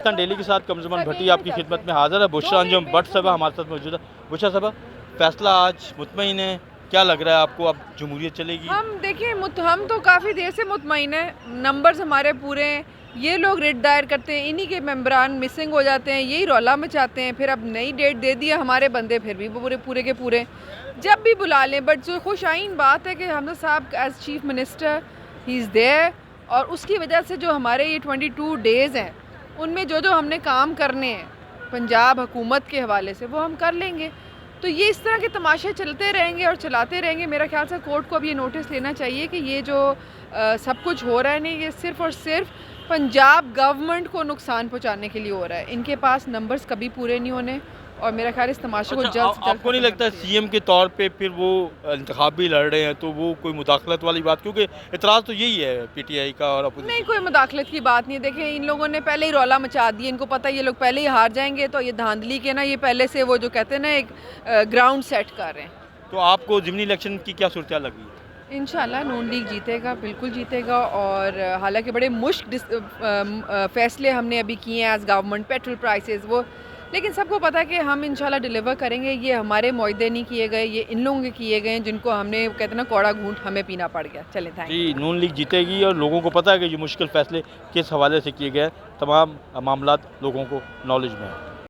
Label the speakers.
Speaker 1: Pakistan daily के साथ कमरुज़्ज़मान भट्टी आपकी खिदमत में हाज़िर है। बुशरा अंजुम भट्ट साहबा हमारे साथ मौजूद है। बुशरा साहबा, फैसला आज मुतमईन है, क्या लग रहा है आपको, अब जमहूरियत चलेगी?
Speaker 2: हम देखिए हम तो काफ़ी देर से मुतमईन हैं, नंबर्स हमारे पूरे हैं। ये लोग रिट दायर करते हैं, इन्हीं के मेंबरान मिसिंग हो जाते हैं, यही रौला मचाते हैं। फिर अब नई डेट दे दिया, हमारे बंदे फिर भी पूरे पूरे के पूरे जब भी बुला लें। बट जो खुश आइन बात है कि Hamza Sahab as chief minister he is there, और उसकी वजह से जो हमारे ये 22 डेज़ हैं उनमें जो जो हमने काम करने हैं पंजाब हुकूमत के हवाले से वो हम कर लेंगे। तो ये इस तरह के तमाशे चलते रहेंगे और चलाते रहेंगे। मेरा ख्याल से कोर्ट को अब ये नोटिस लेना चाहिए कि ये जो सब कुछ हो रहा है नहीं, ये सिर्फ़ और सिर्फ पंजाब गवर्नमेंट को नुकसान पहुंचाने के लिए हो रहा है। इनके पास नंबर्स कभी पूरे नहीं होने, और मेरा ख्याल इस तमाशे को जल्द से जल्द
Speaker 1: आपको नहीं लगता सीएम के तौर पे फिर वो इंतखाब भी लड़ रहे हैं तो वो कोई मुदाखलत वाली बात, क्योंकि इतराज़ तो यही है पीटीआई का और
Speaker 2: नहीं, कोई मुदाखलत की बात नहीं है। देखें, इन लोगों ने पहले ही रौला मचा दिया, इनको पता है ये लोग पहले ही हार जाएंगे, तो ये धांधली के ना ये पहले से वो जो कहते हैं ना एक ग्राउंड सेट कर रहे हैं।
Speaker 1: तो आपको ज़िमनी इलेक्शन की क्या सूरत लगी है?
Speaker 2: इंशाल्लाह नून लीग जीतेगा, बिल्कुल जीतेगा। और हालांकि बड़े फैसले हमने अभी किए हैं एज गवर्नमेंट, पेट्रोल प्राइसेस वो, लेकिन सबको पता है कि हम इंशाल्लाह डिलीवर करेंगे। ये हमारे मुआहदे नहीं किए गए, ये इन लोगों के किए गए हैं जिनको हमने कहते हैं ना कौड़ा घूंट हमें पीना पड़ गया। चले थैंक
Speaker 1: जी, नून लीग जीतेगी और लोगों को पता है कि ये मुश्किल फैसले किस हवाले से किए गए हैं, तमाम मामलात लोगों को नॉलेज में है।